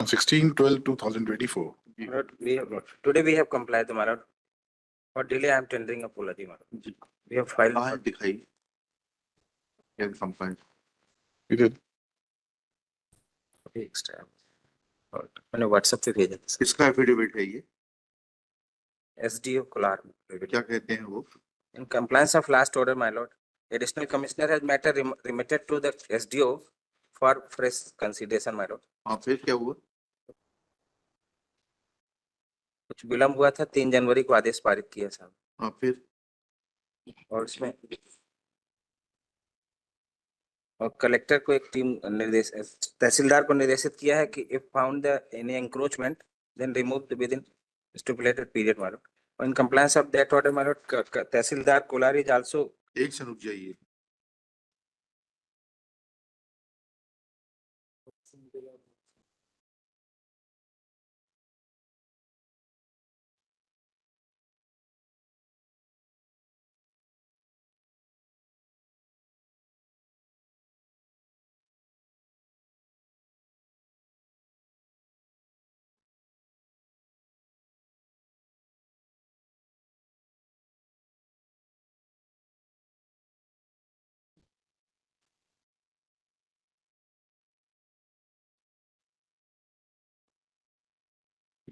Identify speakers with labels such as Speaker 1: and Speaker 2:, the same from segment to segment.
Speaker 1: 16/12/2024.
Speaker 2: My lord, today we have complied, my lord. For delay, I am tendering apology, my lord. We have filed.
Speaker 3: कहाँ है दिखाई क्या complaint
Speaker 1: You did.
Speaker 2: Extra मैंने WhatsApp पे भेजा था
Speaker 3: किसका एफिडेविट है ये
Speaker 2: एसडीओ कोलार
Speaker 3: क्या कहते हैं वो
Speaker 2: in compliance of last order, my lord. Additional commissioner has matter remitted to the SDO for fresh consideration, my lord.
Speaker 3: हाँ फिर क्या हुआ
Speaker 2: कुछ विलम्ब हुआ था 3 जनवरी को आदेश पारित किया साहब
Speaker 3: हाँ फिर
Speaker 2: और इसमें और कलेक्टर को एक टीम निर्देश तहसीलदार को निर्देशित किया है कि if found the any encroachment then remove the within stipulated period, my lord. In compliance of that order, my lord, tehsildar Kolar is also
Speaker 3: एक से रुक जाइए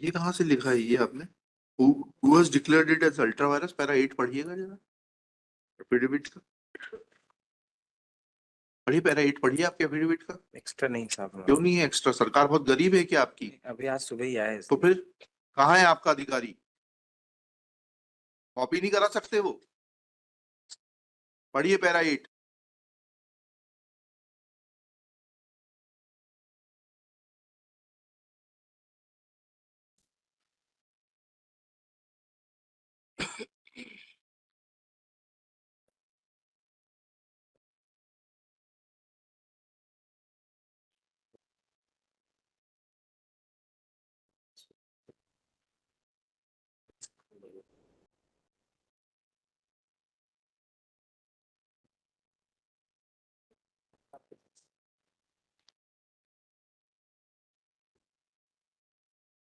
Speaker 3: ये कहाँ से लिखा है ये आपने who has declared it as ultra virus para 8 पढ़िएगा जरा एफिडेविट का पढ़िए पैरा 8 पढ़िए आपके एफिडेविट का
Speaker 2: एक्स्ट्रा नहीं साहब
Speaker 3: क्यों नहीं है एक्स्ट्रा सरकार बहुत गरीब है क्या आपकी
Speaker 2: अभी आज सुबह ही आए
Speaker 3: तो फिर कहाँ है आपका अधिकारी कॉपी नहीं करा सकते वो पढ़िए para 8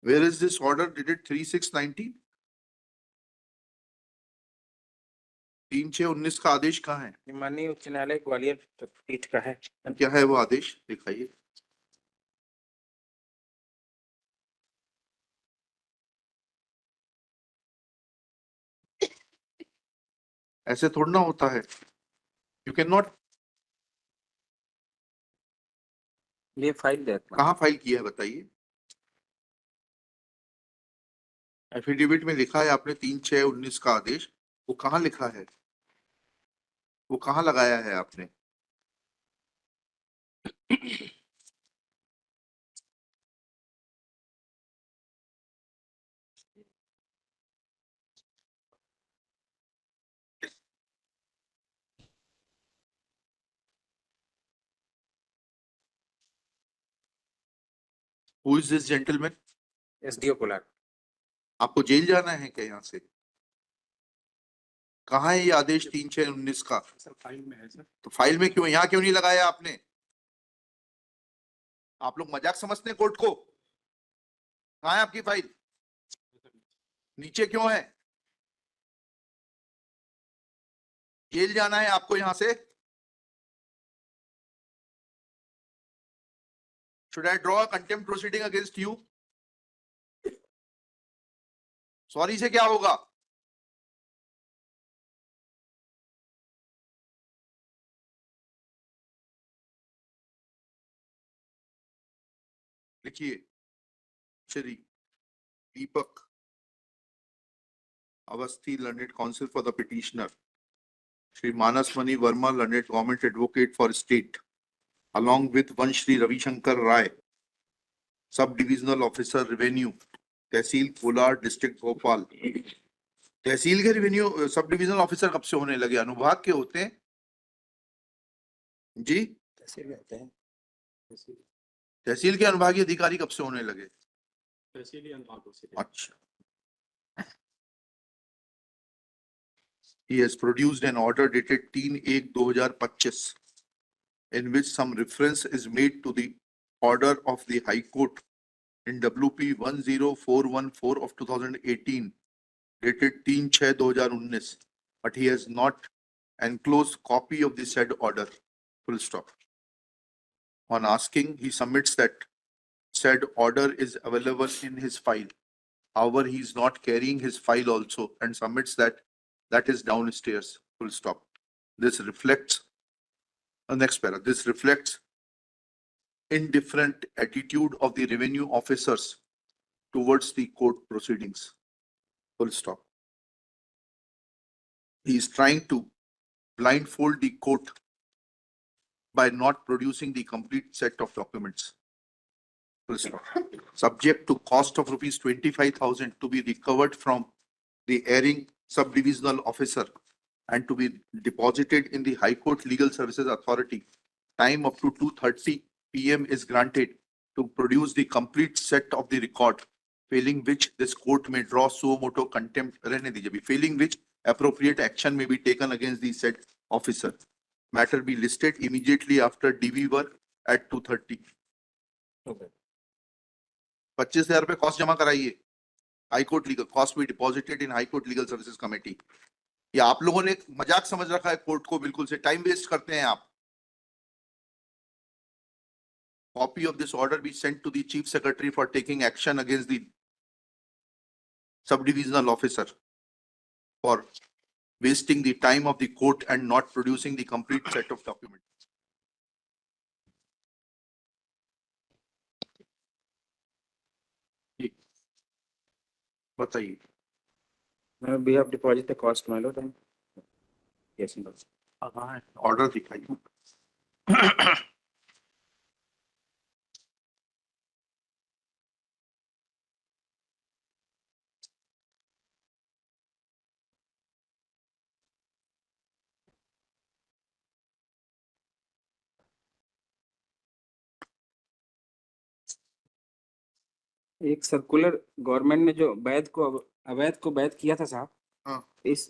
Speaker 3: Where is this order dated 3/6/19? 3/6/19 का आदेश कहाँ है
Speaker 2: माननीय उच्च न्यायालय ग्वालियर पीठ का है
Speaker 3: क्या है वो आदेश दिखाइए ऐसे थोड़ा ना होता है यू कैन नॉट
Speaker 2: ये फाइल दे
Speaker 3: कहाँ फाइल किया है बताइए एफिडेविट में लिखा है आपने 3/6/19 का आदेश वो कहाँ लिखा है वो कहाँ लगाया है आपने Who is this gentleman?
Speaker 2: SDO Kolar
Speaker 3: आपको जेल जाना है क्या यहाँ से कहाँ है ये आदेश 3/6/19 का
Speaker 1: सर फाइल में है सर
Speaker 3: तो फाइल में क्यों यहाँ क्यों नहीं लगाया आपने आप लोग मजाक समझते हैं कोर्ट को कहाँ है आपकी फाइल नीचे क्यों है जेल जाना है आपको यहाँ से Should I draw a contempt proceeding against you? Sorry से क्या होगा लिखिए Shri Deepak Awasthi learned counsel for the petitioner Shri Manas Mani Verma learned government advocate for state along with one Shri Ravi Shankar Rai sub divisional officer revenue tehsil Kolar district Bhopal तहसील के revenue sub divisional officer कब से होने लगे अनुभाग के होते हैं जी
Speaker 2: तहसील रहते हैं
Speaker 3: तहसील के अनुभागीय अधिकारी कब से होने लगे
Speaker 1: तहसीली अनुभागों से
Speaker 3: अच्छा He has produced an order dated 3/1/2025 in which some reference is made to the order of the High Court in WP 10414 of 2018 dated 3/6/2019, but he has not enclosed copy of the said order. Full stop. On asking, he submits that said order is available in his file. However, he is not carrying his file also and submits that that is downstairs. Full stop. This reflects, next para, this reflects indifferent attitude of the revenue officers towards the court proceedings. Full stop. He is trying to blindfold the court by not producing the complete set of documents. Full stop. Subject to cost of rupees 25,000 to be recovered from the erring subdivisional officer and to be deposited in the High Court Legal Services Authority. Time up to 2:30 PM is granted to produce the complete set of the record, failing which this court may draw suo motu contempt, failing which appropriate action may be taken against the said officer. Matter be listed immediately after DV work at 2:30.
Speaker 2: Okay.
Speaker 3: 25,000 रुपए cost जमा कराइए. High court legal cost भी deposited in high court legal services committee. ये आप लोगों ने मजाक समझ रखा है कोर्ट को, बिल्कुल से टाइम वेस्ट करते हैं आप. Copy of this order be sent to the chief secretary for taking action against the subdivisional officer for wasting the time of the court and not producing the complete set of documents. बताइए.
Speaker 2: We have deposited the cost, my lord. Yes, my lord.
Speaker 3: Order दिखाइए.
Speaker 2: एक circular government ने जो अवैध को वैध किया था साहब,
Speaker 3: हाँ.
Speaker 2: इस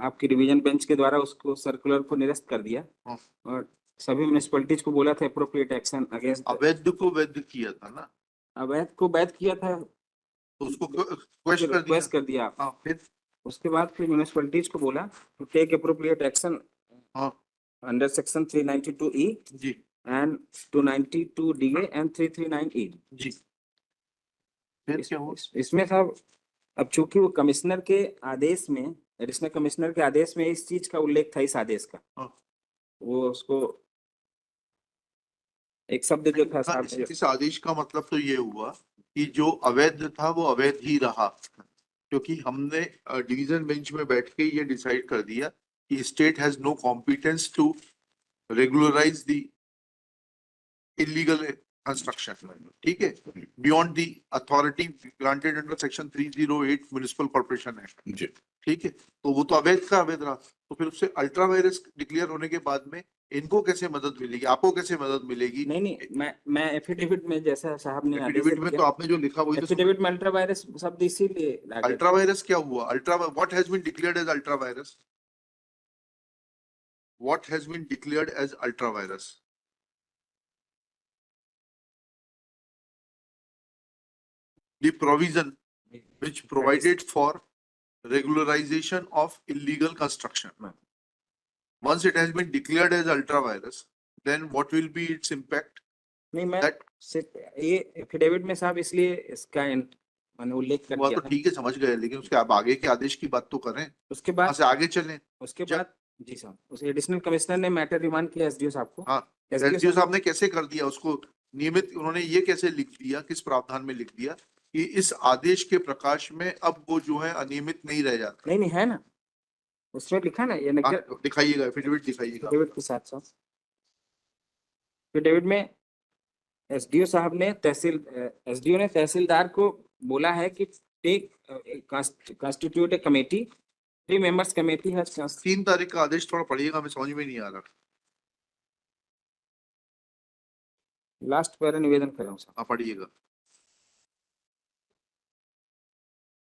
Speaker 2: आपकी डिवीजन बेंच के द्वारा उसको सर्कुलर को निरस्त कर दिया.
Speaker 3: हाँ.
Speaker 2: और सभी म्युनिसिपैलिटीज को बोला था एप्रोप्रिएट एक्शन अगेंस्ट.
Speaker 3: अवैध को वैध किया था ना,
Speaker 2: अवैध को वैध किया था
Speaker 3: तो उसको क्वेश्चन
Speaker 2: कर दिया.
Speaker 3: हाँ, फिर
Speaker 2: उसके बाद फिर म्युनिसिपैलिटीज को बोला टू टेक एप्रोप्रिएट एक्शन
Speaker 3: हाँ.
Speaker 2: अंडर सेक्शन 392E
Speaker 3: जी
Speaker 2: and 292DA and 339E.
Speaker 3: जी. फिर क्या हुआ?
Speaker 2: इसमें साहब अब चूंकि वो कमिश्नर के आदेश में, एडिशनल कमिश्नर के आदेश में इस चीज का उल्लेख था, इस आदेश का,
Speaker 3: हाँ.
Speaker 2: वो उसको एक शब्द जो था साहब,
Speaker 3: इस आदेश का मतलब तो ये हुआ कि जो अवैध था वो अवैध ही रहा, क्योंकि हमने डिवीजन बेंच में बैठ के ये डिसाइड कर दिया कि state has no competence to regularise the illegal construction. ठीक है, beyond the authority granted under section 308 municipal corporation act. ठीक है, तो वो तो अवैध का अवैध रहा. तो फिर उससे अल्ट्रा वायरस डिक्लेयर होने के बाद में इनको कैसे मदद मिलेगी, आपको कैसे मदद मिलेगी?
Speaker 2: नहीं, मैं एफिडेविट में जैसा साहब ने
Speaker 3: एफिडेविट में तो आपने जो लिखा वही तो.
Speaker 2: एफिडेविट में अल्ट्रा वायरस शब्द इसीलिए
Speaker 3: अल्ट्रा वायरस क्या हुआ? Ultra what has been declared as ultra vires? What has been declared as ultra vires? The provision which provided for regularization of illegal construction. Once it has been declared as ultra virus, then what will be its impact?
Speaker 2: नहीं, मैं
Speaker 3: That
Speaker 2: ये affidavit में साहब इसलिए इसका मैंने उल्लेख कर
Speaker 3: वो
Speaker 2: दिया
Speaker 3: तो
Speaker 2: था.
Speaker 3: ठीक है, समझ गए, लेकिन उसके अब आगे के आदेश की बात तो करें,
Speaker 2: उसके
Speaker 3: वहां
Speaker 2: बाद
Speaker 3: से आगे चलें.
Speaker 2: उसके बाद जी साहब, उस एडिशनल कमिश्नर ने मैटर रिमांड किया एसडीओ साहब को.
Speaker 3: हाँ, एसडीओ साहब ने कैसे कर दिया उसको नियमित? उन्होंने ये कैसे लिख दिया, किस प्रावधान में लिख दिया कि इस आदेश के प्रकाश में अब वो जो है अनियमित नहीं रह जाता?
Speaker 2: नहीं है ना, उसमें लिखा ना ये
Speaker 3: दिखाइएगा, एफिडेविट दिखाइएगा.
Speaker 2: एफिडेविट के साथ साथ एफिडेविट में एसडीओ साहब ने एसडीओ ने तहसीलदार को बोला है कि take constitute a committee, 3 members committee है.
Speaker 3: 3 तारीख का आदेश थोड़ा पढ़िएगा, मैं समझ में नहीं आ रहा.
Speaker 2: लास्ट पैरा निवेदन कर रहा हूँ साहब,
Speaker 3: पढ़िएगा.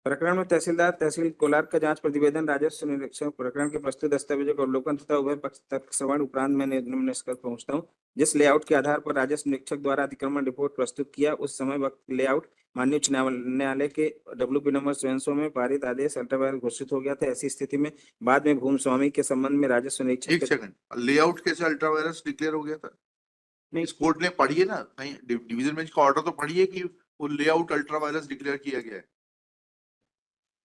Speaker 2: प्रकरण में तहसीलदार तहसील कोलार का जांच प्रतिवेदन राजस्व निरीक्षक प्रकरण के प्रस्तुत दस्तावेजों का अवलोकन तथा उभय पक्ष तक श्रवण उपरांत मैं निम्न निष्कर्ष पहुंचता हूं। जिस लेआउट के आधार पर राजस्व निरीक्षक द्वारा अतिक्रमण रिपोर्ट प्रस्तुत किया उस समय वक्त लेआउट माननीय उच्च न्यायालय के WP नंबर 700 में पारित आदेश अल्ट्रावायलेट घोषित हो गया था। ऐसी स्थिति में बाद में भूमि स्वामी के संबंध में राजस्व
Speaker 3: एक
Speaker 2: निरीक्षक
Speaker 3: सेकंड, लेआउट कैसे अल्ट्रावायरस डिक्लेयर हो गया था?
Speaker 2: नहीं,
Speaker 3: इस कोर्ट ने पढ़ी है ना, कहीं डिवीजन बेंच का ऑर्डर तो पढ़िए कि वो लेआउट अल्ट्रावायरस डिक्लेयर किया गया है।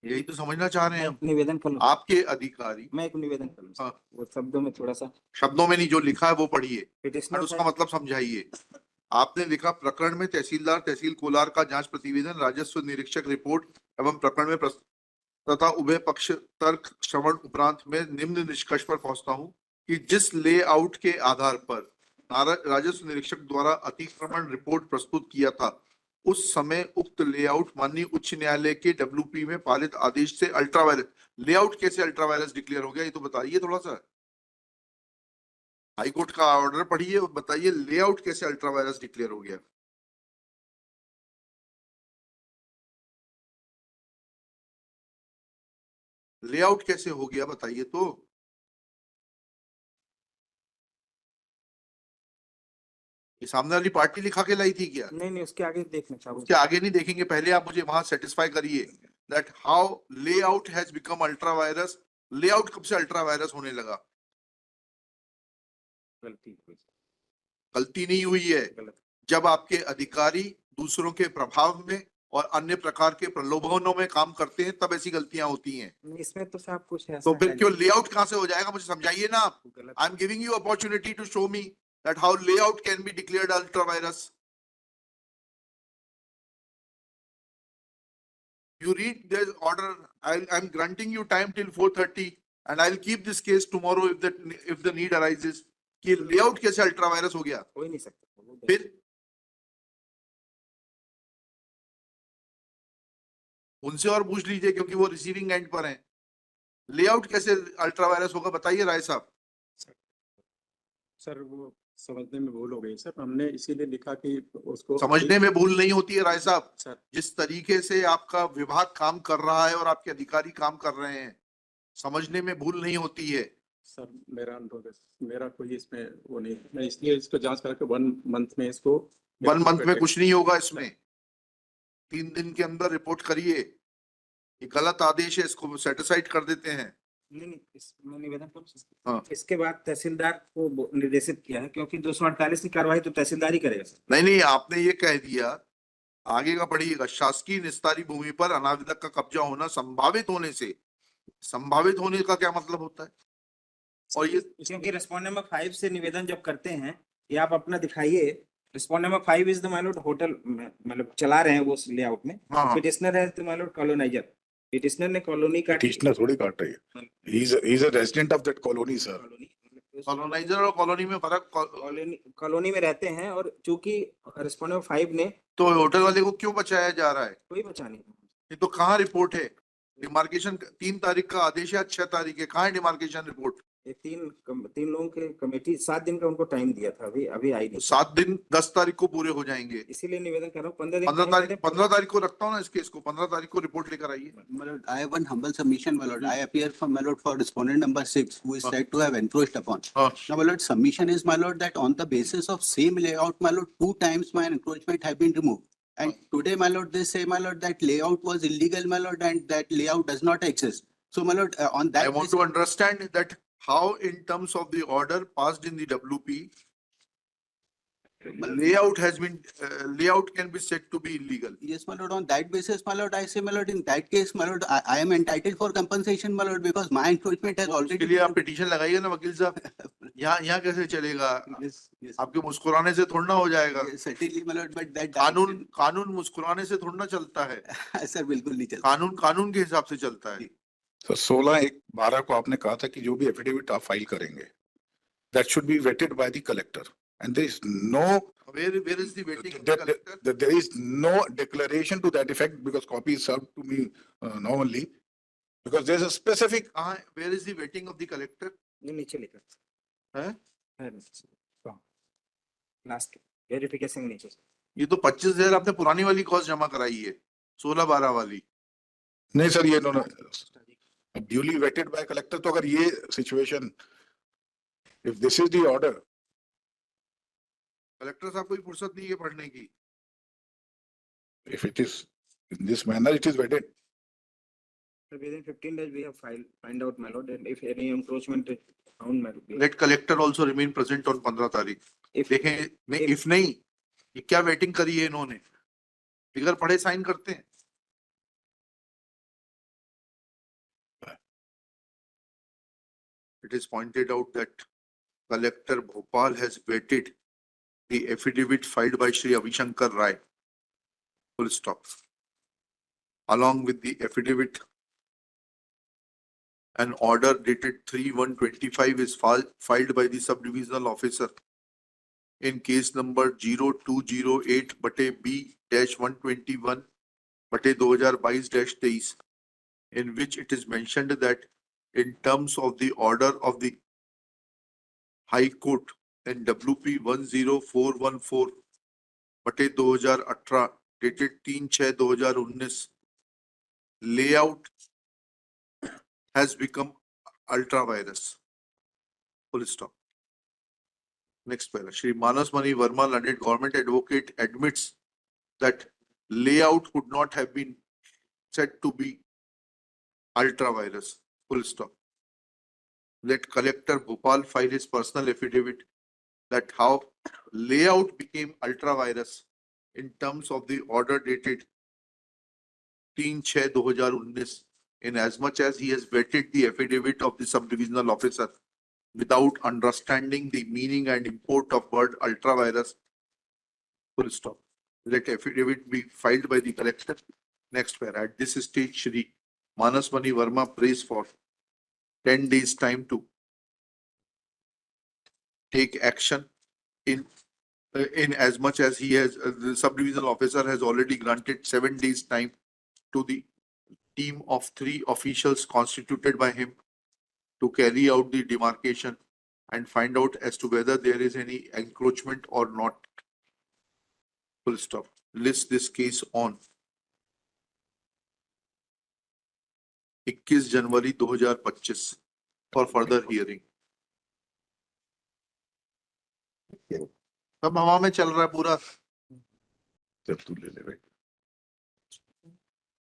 Speaker 3: यही तो समझना चाह रहे हैं हम।
Speaker 2: निवेदन कर लूं?
Speaker 3: आपके अधिकारी,
Speaker 2: मैं एक निवेदन कर लूं?
Speaker 3: हाँ।
Speaker 2: वो शब्दों में थोड़ा सा
Speaker 3: शब्दों में नहीं, जो लिखा है वो पढ़िए और
Speaker 2: पिटिशनर
Speaker 3: उसका मतलब समझाइए। आपने लिखा प्रकरण में तहसीलदार तहसील कोलार का जांच प्रतिवेदन राजस्व निरीक्षक रिपोर्ट एवं प्रकरण में तथा उभय पक्ष तर्क श्रवण उपरांत में निम्न निष्कर्ष पर पहुंचता हूं कि जिस लेआउट के आधार पर राजस्व निरीक्षक द्वारा अतिक्रमण रिपोर्ट प्रस्तुत किया था उस समय उक्त लेआउट माननीय उच्च न्यायालय के WP में पारित आदेश से अल्ट्रावायलेट। लेआउट कैसे अल्ट्रावायलेट डिक्लेयर हो गया, ये तो बताइए थोड़ा सा। हाईकोर्ट का ऑर्डर पढ़िए और बताइए लेआउट कैसे अल्ट्रावायलेट डिक्लेयर हो गया। लेआउट कैसे हो गया बताइए तो। ये सामने वाली पार्टी लिखा के लाई थी क्या?
Speaker 2: नहीं, उसके आगे देखना चाहूंगा।
Speaker 3: उसके आगे नहीं देखेंगे, पहले आप मुझे वहां सेटिस्फाई करिए that how layout has become ultra vires. Layout कब से अल्ट्रा वायरस होने लगा? गलती नहीं हुई है। जब आपके अधिकारी दूसरों के प्रभाव में और अन्य प्रकार के प्रलोभनों में काम करते हैं तब ऐसी गलतियां होती हैं।
Speaker 2: इसमें तो साहब कुछ है
Speaker 3: तो फिर क्यों लेआउट कहां से हो जाएगा, मुझे समझाइए ना आप। I am giving you opportunity to show me that how layout can be declared ultra vires. You read this order. I'm granting you time till 4:30, and I'll keep this case tomorrow if the need arises. कि layout कैसे ultra vires हो गया?
Speaker 2: हो ही नहीं सकता।
Speaker 3: फिर उनसे और पूछ लीजिए क्योंकि वो रिसीविंग एंड पर हैं। लेआउट कैसे अल्ट्रा वायरस होगा बताइए राय साहब।
Speaker 1: सर वो समझने में भूल हो गई सर, हमने इसीलिए लिखा कि उसको
Speaker 3: समझने में भूल नहीं होती है राय साहब।
Speaker 1: सर
Speaker 3: जिस तरीके से आपका विभाग काम कर रहा है और आपके अधिकारी काम कर रहे हैं, समझने में भूल नहीं होती है।
Speaker 1: सर मेरा अनुभव है, मेरा कोई इसमें वो नहीं, मैं इसलिए इसको जांच करके 1 मंथ में इसको
Speaker 3: 1 मंथ में कुछ नहीं होगा इसमें। 3 दिन के अंदर रिपोर्ट करिए। ये गलत आदेश है, इसको सेटिसाइड कर देते हैं।
Speaker 2: नहीं, इसमें निवेदन करूं?
Speaker 3: हाँ।
Speaker 2: इसके बाद तहसीलदार को निर्देशित किया है क्योंकि 248 की कार्रवाई तो तहसीलदार ही करेगा सर।
Speaker 3: नहीं, आपने ये कह दिया, आगे का पढ़िएगा। शासकीय निस्तारी भूमि पर अनाविदक का कब्जा होना संभावित होने से, संभावित होने का क्या मतलब होता है? और ये
Speaker 2: क्योंकि रेस्पोंड नंबर 5 से निवेदन जब करते हैं, ये आप अपना दिखाइए। Respond number 5 is the my Lord hotel, मतलब चला रहे हैं वो लेआउट में।
Speaker 3: हाँ, हाँ।
Speaker 2: पिटिशनर है माय लॉर्ड कॉलोनाइजर। पिटिशनर ने कॉलोनी का
Speaker 4: पिटिशनर थोड़ी काट रही है। He is a resident of that colony, sir.
Speaker 3: Coloniser और कॉलोनी में फर्क।
Speaker 2: कॉलोनी में रहते हैं और चूंकि रेस्पोंड नंबर 5 ने
Speaker 3: तो होटल वाले को क्यों बचाया जा रहा है?
Speaker 2: कोई बचा नहीं।
Speaker 3: ये तो कहाँ रिपोर्ट है? डिमार्केशन 3 तारीख का आदेश है, 6 तारीख है, कहाँ है डिमार्केशन रिपोर्ट?
Speaker 2: ये तीन लोगों के कमेटी 7 दिन का उनको टाइम दिया था, अभी आई नहीं।
Speaker 3: 7 दिन 10 तारीख को पूरे हो जाएंगे।
Speaker 2: इसीलिए निवेदन कर रहा हूँ 15 दिन।
Speaker 3: 15 तारीख को रखता हूँ ना इस केस को। 15 तारीख को रिपोर्ट लेकर आइए।
Speaker 5: My lord, I have one humble submission, my lord. I appear from my lord for respondent number 6, who is said to have encroached upon.
Speaker 3: हाँ।
Speaker 5: Now, my lord, submission is, my lord, that on the basis of same layout, my lord, 2 times my encroachment have been removed. And today, my lord, they say, my lord, that layout was illegal, my lord, and that layout does not exist. So, my lord, on that
Speaker 3: I want to understand that how in terms of the order passed in the WP, layout has been, layout can be said to be illegal.
Speaker 5: Yes, my lord, on that basis, my lord, I say, my lord, in that case, my lord, I am entitled for compensation, my lord, because my encroachment has
Speaker 3: उसके
Speaker 5: already.
Speaker 3: लिए आप petition लगाइए ना वकील साहब। यहाँ कैसे चलेगा?
Speaker 5: Yes, yes.
Speaker 3: आपके मुस्कुराने से थोड़ा ना हो जाएगा।
Speaker 5: Yes, certainly, my lord, but that.
Speaker 3: कानून मुस्कुराने से थोड़ा ना चलता है।
Speaker 5: सर बिल्कुल नहीं चलता।
Speaker 3: कानून के हिसाब से चलता है।
Speaker 4: So 16/1/12 को आपने कहा था कि जो भी एफिडेविट आप फाइल करेंगे, that should be vetted by the collector, and there is no.
Speaker 3: Where is the waiting of the collector?
Speaker 4: There is no declaration to that effect because copy is served to me normally, because there is a specific.
Speaker 3: Where is the waiting of the collector?
Speaker 2: नीचे लिखा
Speaker 3: है?
Speaker 2: Last verification नीचे।
Speaker 3: ये तो 25,000 आपने पुरानी वाली cost जमा कराई है, 16/12 वाली।
Speaker 4: नहीं सर, ये इन्होंने ड्यूली वेटेड बाय कलेक्टर, तो अगर ये situation, if this is the order,
Speaker 3: collector साहब को भी फुर्सत नहीं है पढ़ने की।
Speaker 4: if it is in this manner, it is vetted.
Speaker 2: So within 15 days, we have find out, my lord, and if any encroachment is found, my lord.
Speaker 3: Let collector also remain present on 15 तारीख।
Speaker 2: If
Speaker 3: देखें नहीं,
Speaker 2: if-
Speaker 3: if नहीं, ये क्या waiting करी है इन्होंने, बिगर पढ़े साइन करते हैं। It is pointed out that collector Bhopal has vetted the affidavit filed by Shri Avishankar Rai. Full stop. Along with the affidavit, an order dated 3/1/25 is filed by the sub-divisional officer in case number 0208/B-121/2022-23, in which it is mentioned that in terms of the order of the High Court in WP 10414/2018 dated 3/6/2019, layout has become ultra virus. Full stop. Next paragraph. Shri Manas Mani Verma, learned government advocate, admits that layout could not have been said to be ultra virus. Full stop. Let collector Bhopal file his personal affidavit that how layout became ultra virus in terms of the order dated 3/6/2019, in as much as he has vetted the affidavit of the sub-divisional officer without understanding the meaning and import of word ultra virus. Full stop. Let affidavit be filed by the collector. Next paragraph. At this stage, Shri Manas Mani Verma prays for 10 days time to take action in as much as he has, the sub-divisional officer has already granted 7 days time to the team of 3 officials constituted by him to carry out the demarcation and find out as to whether there is any encroachment or not. Full stop. List this case on 21 January 2025 for further hearing. सब हवा में चल रहा है पूरा।
Speaker 4: जब तू ले ले भाई।